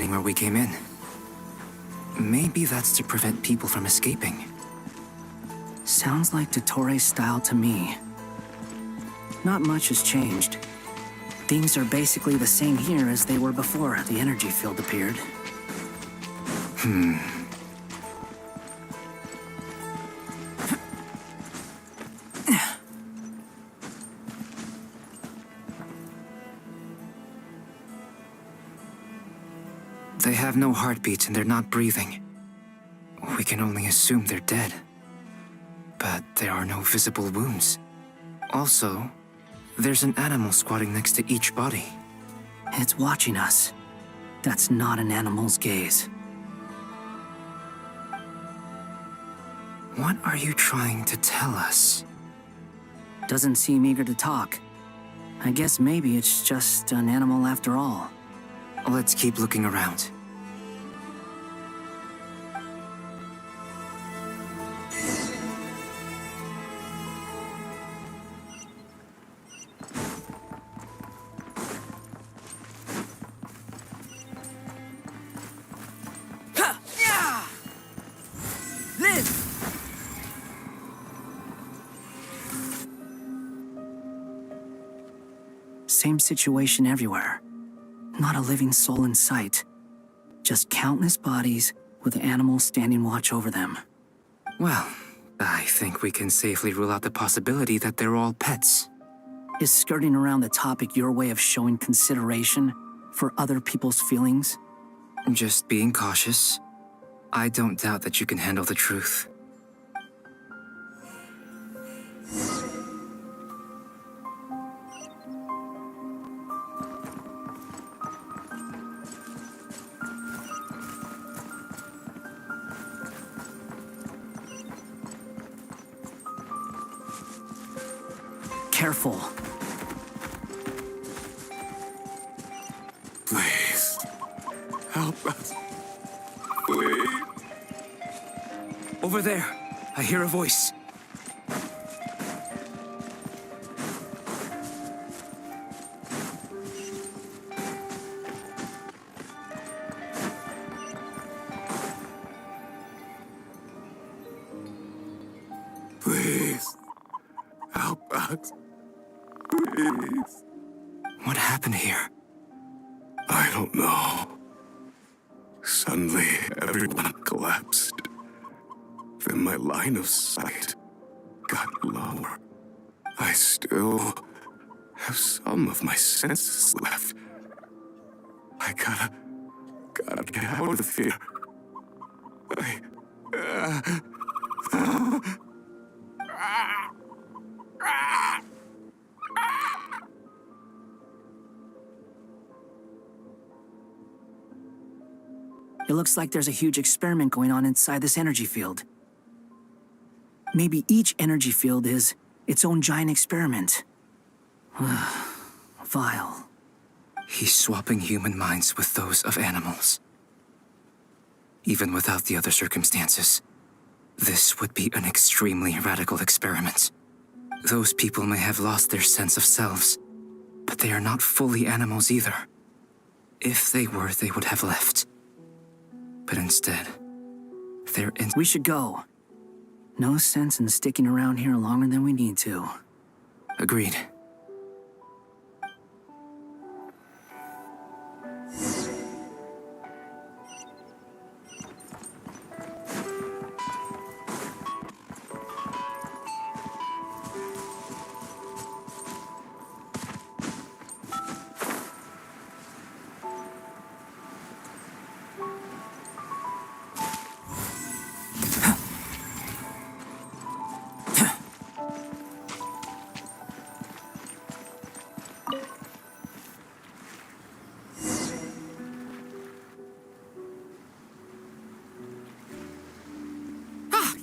hiding where we came in. Maybe that's to prevent people from escaping. Sounds like Dottore style to me. Not much has changed. Things are basically the same here as they were before the energy field appeared. They have no heartbeats and they're not breathing. We can only assume they're dead. But there are no visible wounds. Also, there's an animal squatting next to each body. It's watching us. That's not an animal's gaze. What are you trying to tell us? Doesn't seem eager to talk. I guess maybe it's just an animal after all. Let's keep looking around. Same situation everywhere. Not a living soul in sight. Just countless bodies with animals standing watch over them. Well, I think we can safely rule out the possibility that they're all pets. Is skirting around the topic your way of showing consideration for other people's feelings? Just being cautious. I don't doubt that you can handle the truth. Careful. Please, help us. Please. Over there, I hear a voice. Please, help us. Please. What happened here? I don't know. Suddenly, everyone collapsed. Then my line of sight got lower. I still have some of my senses left. I gotta get out of here. It looks like there's a huge experiment going on inside this energy field. Maybe each energy field is its own giant experiment. Vile. He's swapping human minds with those of animals. Even without the other circumstances, this would be an extremely radical experiment. Those people may have lost their sense of selves, but they are not fully animals either. If they were, they would have left. But instead, they're in— We should go. No sense in sticking around here longer than we need to. Agreed.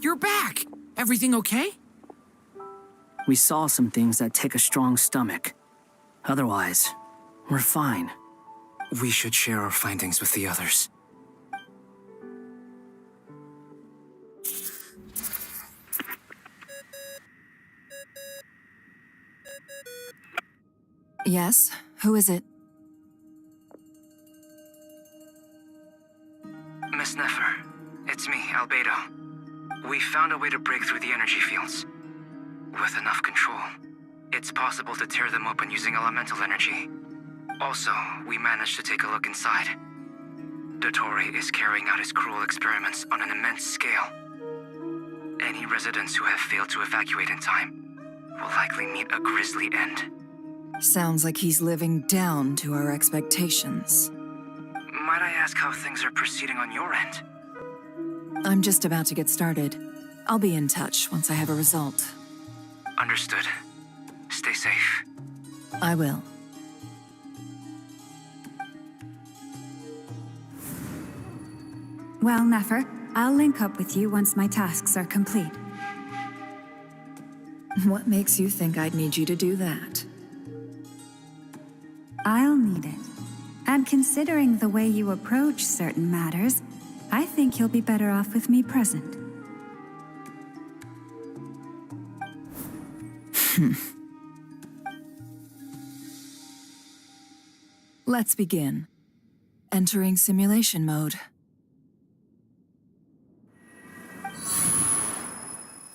You're back! Everything okay? We saw some things that take a strong stomach. Otherwise, we're fine. We should share our findings with the others. Yes? Who is it? Miss Nefer. It's me, Albedo. We found a way to break through the energy fields. With enough control, it's possible to tear them open using elemental energy. Also, we managed to take a look inside. Dottore is carrying out his cruel experiments on an immense scale. Any residents who have failed to evacuate in time will likely meet a grisly end. Sounds like he's living down to our expectations. Might I ask how things are proceeding on your end? I'm just about to get started. I'll be in touch once I have a result. Understood. Stay safe. I will. Well, Nefer, I'll link up with you once my tasks are complete. What makes you think I'd need you to do that? I'll need it. And considering the way you approach certain matters, I think you'll be better off with me present. Let's begin. Entering simulation mode.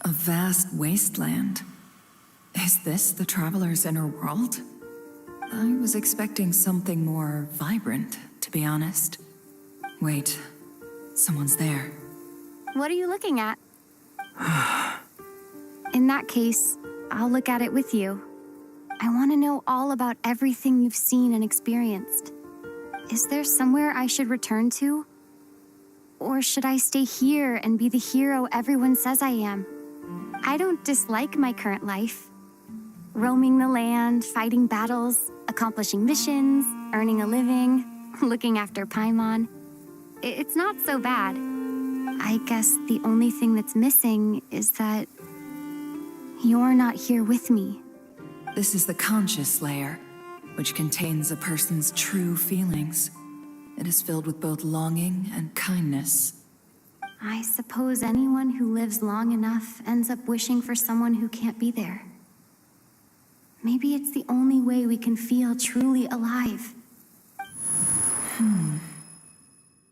A vast wasteland. Is this the Traveler's inner world? I was expecting something more vibrant, to be honest. Wait, someone's there. What are you looking at? In that case, I'll look at it with you. I want to know all about everything you've seen and experienced. Is there somewhere I should return to? Or should I stay here and be the hero everyone says I am? I don't dislike my current life. Roaming the land, fighting battles, accomplishing missions, earning a living, looking after Paimon. It's not so bad. I guess the only thing that's missing is that you're not here with me. This is the conscious layer, which contains a person's true feelings. It is filled with both longing and kindness. I suppose anyone who lives long enough ends up wishing for someone who can't be there. Maybe it's the only way we can feel truly alive.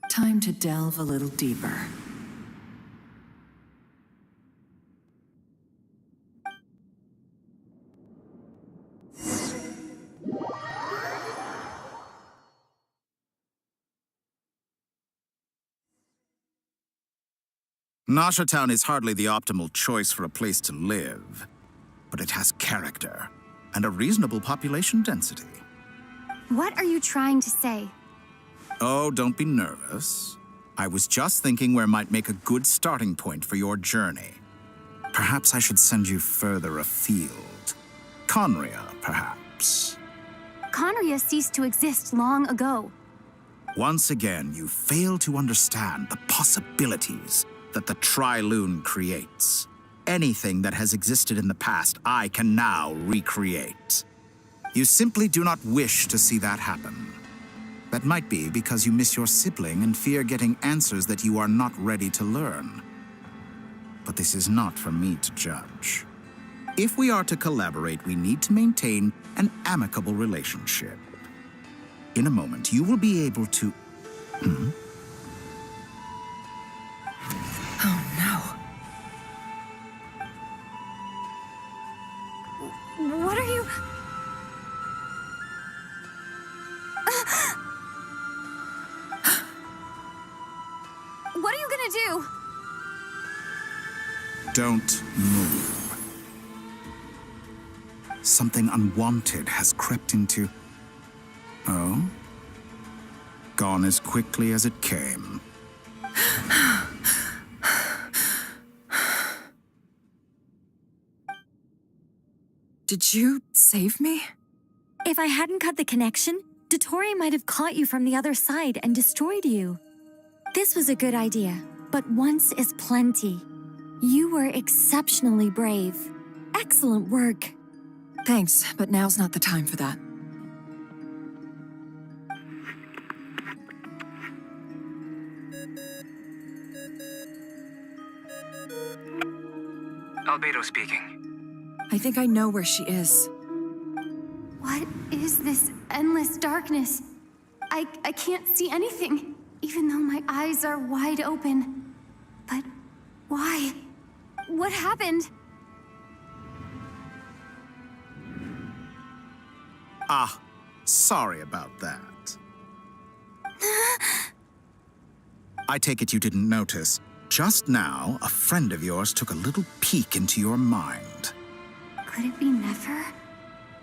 Time to delve a little deeper. Nasha Town is hardly the optimal choice for a place to live, but it has character and a reasonable population density. What are you trying to say? Oh, don't be nervous. I was just thinking where might make a good starting point for your journey. Perhaps I should send you further afield. Conria, perhaps. Conria ceased to exist long ago. Once again, you fail to understand the possibilities that the Tri-Lune creates. Anything that has existed in the past, I can now recreate. You simply do not wish to see that happen. That might be because you miss your sibling and fear getting answers that you are not ready to learn. But this is not for me to judge. If we are to collaborate, we need to maintain an amicable relationship. In a moment, you will be able to... Oh no. What are you... What are you gonna do? Don't move. Something unwanted has crept into... Oh? Gone as quickly as it came. Did you save me? If I hadn't cut the connection, Dottore might have caught you from the other side and destroyed you. This was a good idea, but once is plenty. You were exceptionally brave. Excellent work. Thanks, but now's not the time for that. Albedo speaking. I think I know where she is. What is this endless darkness? I can't see anything. even though my eyes are wide open. But why? What happened? Ah, sorry about that. I take it you didn't notice. Just now, a friend of yours took a little peek into your mind. Could it be Nefer?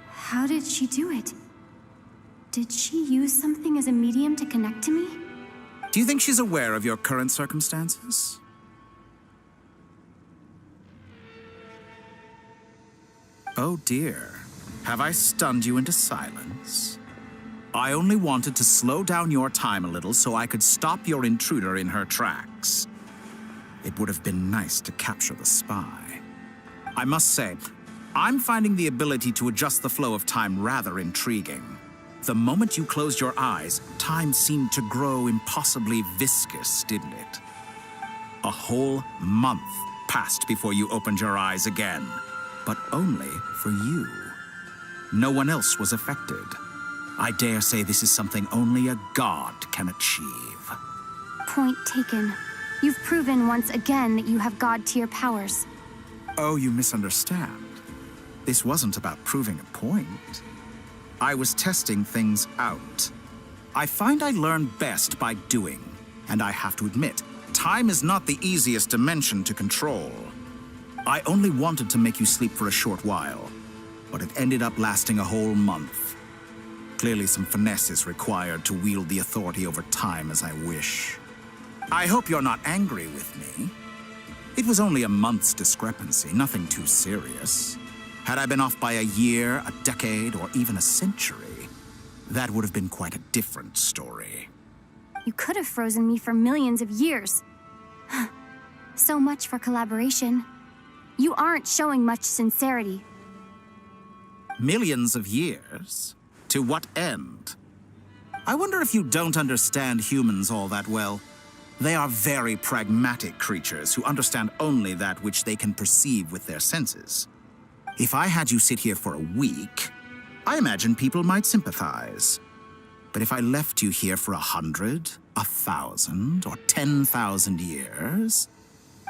How did she do it? Did she use something as a medium to connect to me? Do you think she's aware of your current circumstances? Oh dear. Have I stunned you into silence? I only wanted to slow down your time a little so I could stop your intruder in her tracks. It would have been nice to capture the spy. I must say, I'm finding the ability to adjust the flow of time rather intriguing. The moment you closed your eyes, time seemed to grow impossibly viscous, didn't it? A whole month passed before you opened your eyes again, but only for you. No one else was affected. I dare say this is something only a god can achieve. Point taken. You've proven once again that you have god-tier powers. Oh, you misunderstand. This wasn't about proving a point. I was testing things out. I find I learn best by doing, and I have to admit, time is not the easiest dimension to control. I only wanted to make you sleep for a short while, but it ended up lasting a whole month. Clearly some finesse is required to wield the authority over time as I wish. I hope you're not angry with me. It was only a month's discrepancy, nothing too serious. Had I been off by a year, a decade, or even a century, that would have been quite a different story. You could have frozen me for millions of years. So much for collaboration. You aren't showing much sincerity. Millions of years? To what end? I wonder if you don't understand humans all that well. They are very pragmatic creatures who understand only that which they can perceive with their senses. If I had you sit here for a week, I imagine people might sympathize. But if I left you here for 100, 1,000, or 10,000 years,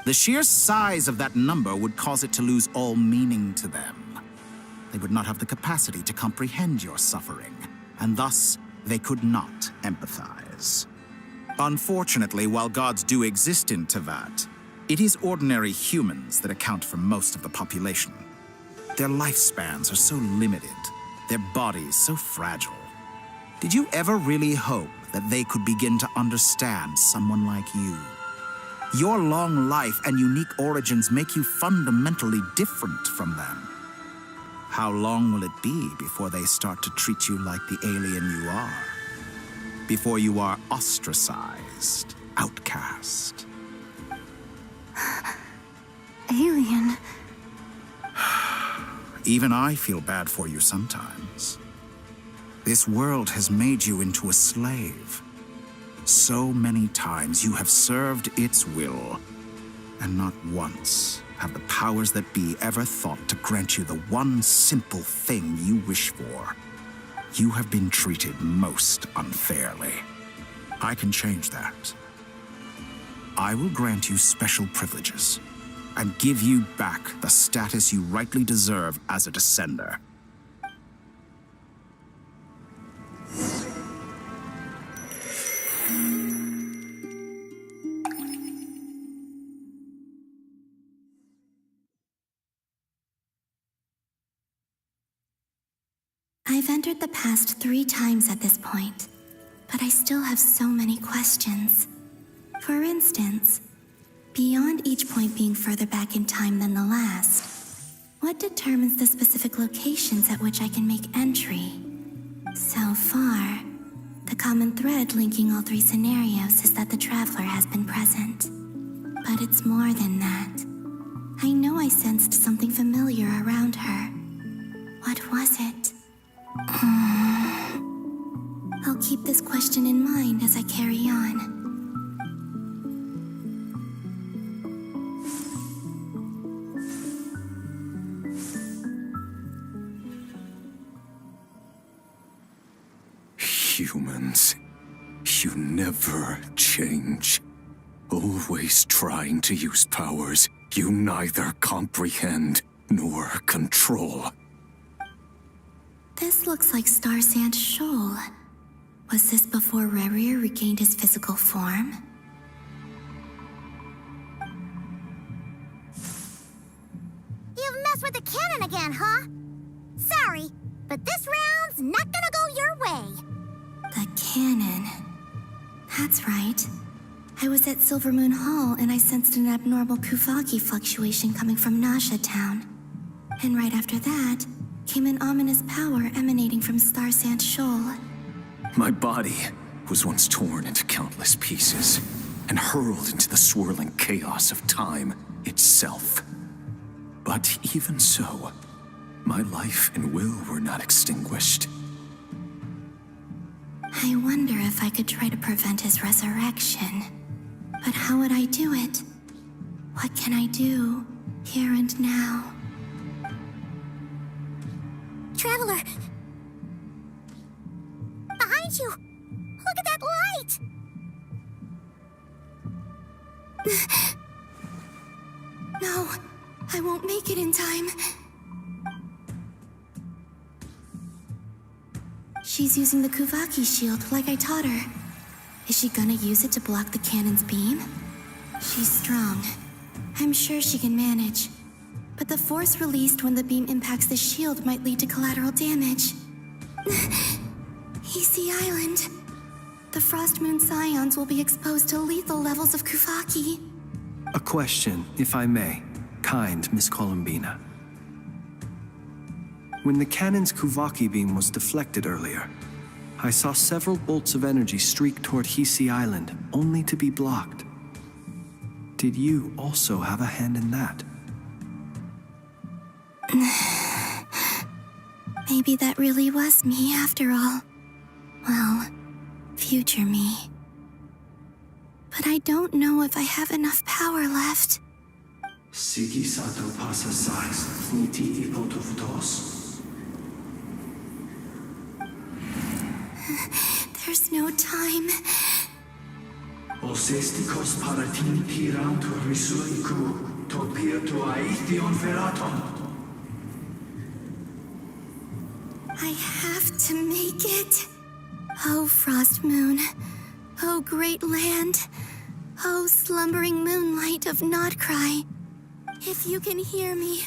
the sheer size of that number would cause it to lose all meaning to them. They would not have the capacity to comprehend your suffering, and thus they could not empathize. Unfortunately, while gods do exist in Tevat, it is ordinary humans that account for most of the population. Their lifespans are so limited, their bodies so fragile. Did you ever really hope that they could begin to understand someone like you? Your long life and unique origins make you fundamentally different from them. How long will it be before they start to treat you like the alien you are? Before you are ostracized, outcast? Alien. Even I feel bad for you sometimes. This world has made you into a slave. So many times you have served its will, and not once have the powers that be ever thought to grant you the one simple thing you wish for. You have been treated most unfairly. I can change that. I will grant you special privileges and give you back the status you rightly deserve as a descender. I've entered the past 3 times at this point, but I still have so many questions. For instance, beyond each point being further back in time than the last, what determines the specific locations at which I can make entry? So far, the common thread linking all 3 scenarios is that the traveler has been present. But it's more than that. I know I sensed something familiar around her. What was it? I'll keep this question in mind as I carry on. Humans, you never change. Always trying to use powers you neither comprehend nor control. This looks like Star Sand Shoal. Was this before Rerir regained his physical form? You've messed with the cannon again, huh? Sorry, but this round's not gonna go your way. The cannon. That's right. I was at Silvermoon Hall and I sensed an abnormal Kuvaki fluctuation coming from Nasha Town. And right after that, came an ominous power emanating from Star Sand Shoal. My body was once torn into countless pieces and hurled into the swirling chaos of time itself. But even so, my life and will were not extinguished. I wonder if I could try to prevent his resurrection. But how would I do it? What can I do, here and now? Traveler! Behind you! Look at that light! No, I won't make it in time. She's using the Kuvaki shield like I taught her. Is she gonna use it to block the cannon's beam? She's strong. I'm sure she can manage. But the force released when the beam impacts the shield might lead to collateral damage. EC Island. The Frost Moon Scions will be exposed to lethal levels of Kuvaki. A question, if I may, kind Miss Columbina. When the cannon's Kuvaki beam was deflected earlier, I saw several bolts of energy streak toward Hisi Island, only to be blocked. Did you also have a hand in that? Maybe that really was me after all. Well, future me. But I don't know if I have enough power left. Sigi sato pasa sais, niti ipotuvdos. There's no time. Osestikos paratini tirantur risuiku, topirtu aithion feraton. I have to make it. Oh, Frost Moon. Oh, great land. Oh, slumbering moonlight of Nodcry. If you can hear me,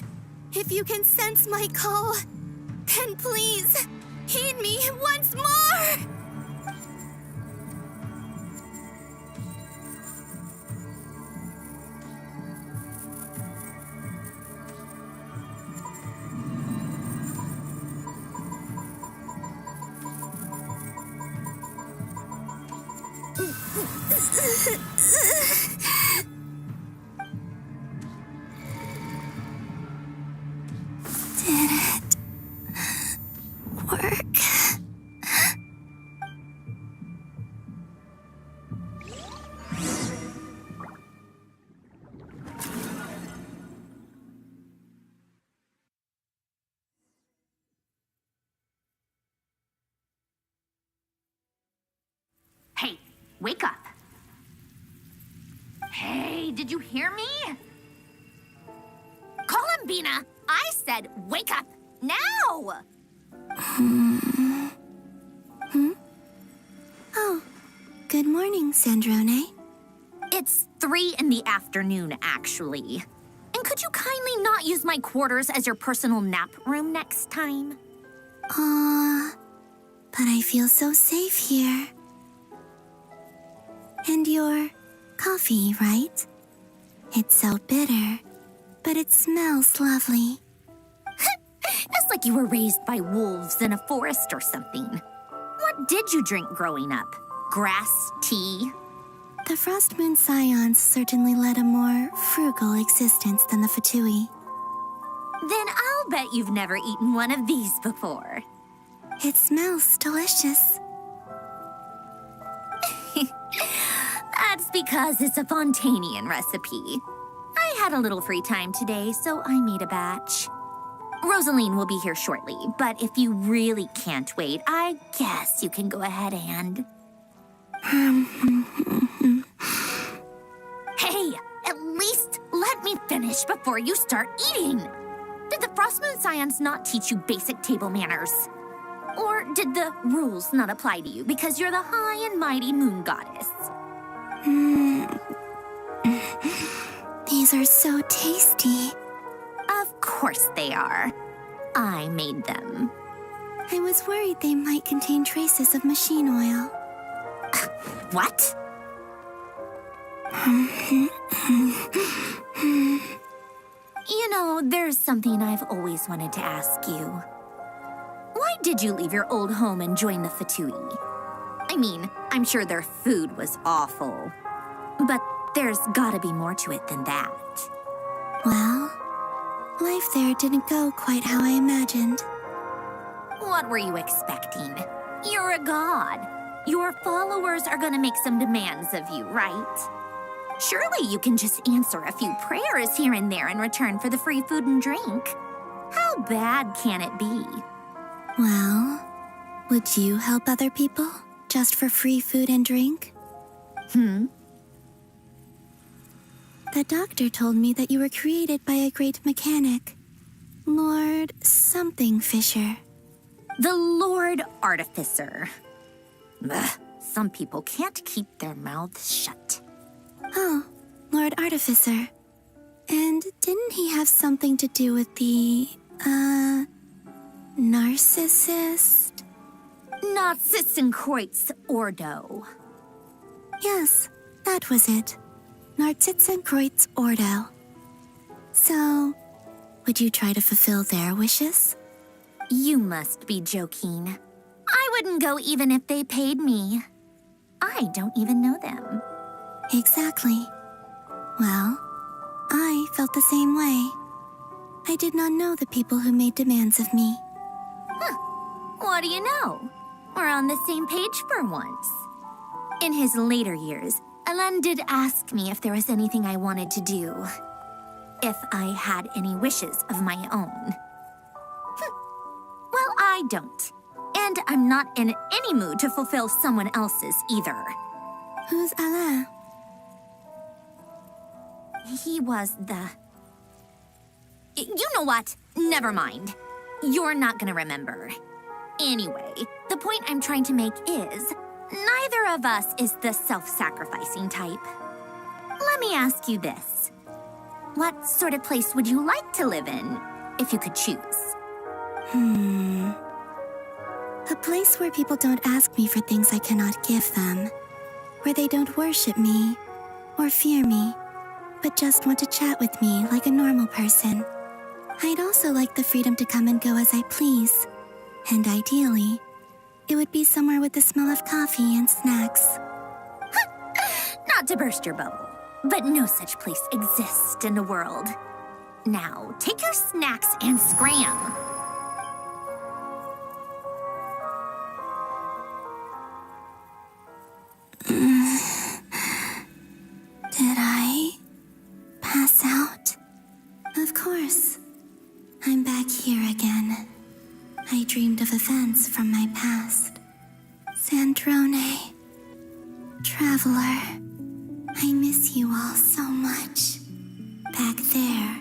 if you can sense my call, then please, heed me once more! Did it work? Hey, wake up. Hey, did you hear me? Columbina, I said wake up now! Oh, good morning, Sandrone. It's 3 in the afternoon, actually. And could you kindly not use my quarters as your personal nap room next time? But I feel so safe here. And your coffee, right? It's so bitter, but it smells lovely. It's like you were raised by wolves in a forest or something. What did you drink growing up? Grass tea? The Frost Moon Scions certainly led a more frugal existence than the Fatui. Then I'll bet you've never eaten one of these before. It smells delicious. That's because it's a Fontanian recipe. I had a little free time today, so I made a batch. Rosaline will be here shortly, but if you really can't wait, I guess you can go ahead and... Hey, at least let me finish before you start eating. Did the Frost Moon Scions not teach you basic table manners? Or did the rules not apply to you because you're the high and mighty moon goddess? These are so tasty. Of course they are. I made them. I was worried they might contain traces of machine oil. What? You know, there's something I've always wanted to ask you. Why did you leave your old home and join the Fatui? I mean, I'm sure their food was awful. But there's gotta be more to it than that. Well, life there didn't go quite how I imagined. What were you expecting? You're a god. Your followers are gonna make some demands of you, right? Surely you can just answer a few prayers here and there in return for the free food and drink. How bad can it be? Well, would you help other people just for free food and drink? The doctor told me that you were created by a great mechanic, Lord something Fisher. The Lord Artificer. Ugh, some people can't keep their mouths shut. Oh, Lord Artificer. And didn't he have something to do with the, narcissist? Narcissenkreuz Ordo. Yes, that was it. Narcissenkreuz Ordo. So, would you try to fulfill their wishes? You must be joking. I wouldn't go even if they paid me. I don't even know them. Exactly. Well, I felt the same way. I did not know the people who made demands of me. What do you know? We're on the same page for once. In his later years, Alan did ask me if there was anything I wanted to do. If I had any wishes of my own. Well, I don't. And I'm not in any mood to fulfill someone else's either. Who's Alain? He was the... You know what? Never mind. You're not gonna remember. Anyway, the point I'm trying to make is, neither of us is the self-sacrificing type. Let me ask you this. What sort of place would you like to live in, if you could choose? A place where people don't ask me for things I cannot give them. Where they don't worship me, or fear me, but just want to chat with me like a normal person. I'd also like the freedom to come and go as I please. And ideally, it would be somewhere with the smell of coffee and snacks. Not to burst your bubble, but no such place exists in the world. Now, take your snacks and scram. Did I pass out? Of course. I'm back here again. I dreamed of events from my past. Sandrone. Traveler. I miss you all so much. Back there.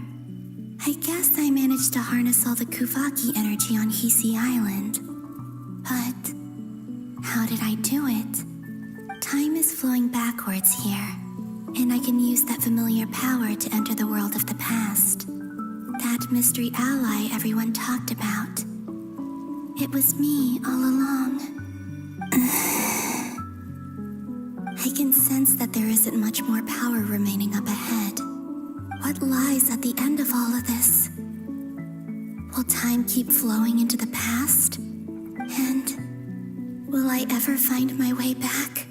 I guess I managed to harness all the Kuvaki energy on Hisi Island. But how did I do it? Time is flowing backwards here, and I can use that familiar power to enter the world of the past. That mystery ally everyone talked about. It was me all along. I can sense that there isn't much more power remaining up ahead. What lies at the end of all of this? Will time keep flowing into the past? And will I ever find my way back?